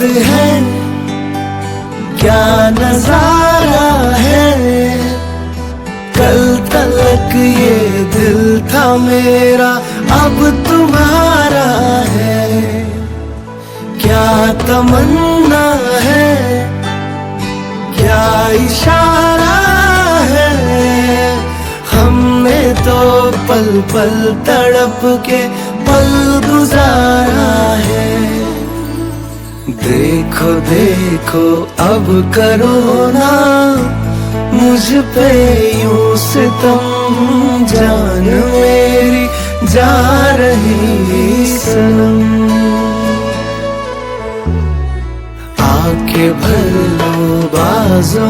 बात है, क्या नजारा है। कल तक ये दिल था मेरा, अब तुम्हारा है। क्या तमन्ना है, क्या इशारा है। हमने तो पल पल तड़प के पल गुजारा है। देखो देखो अब करो ना मुझ पे यूं सितम, जान मेरी जा रही सनम। आके भर लो बाजों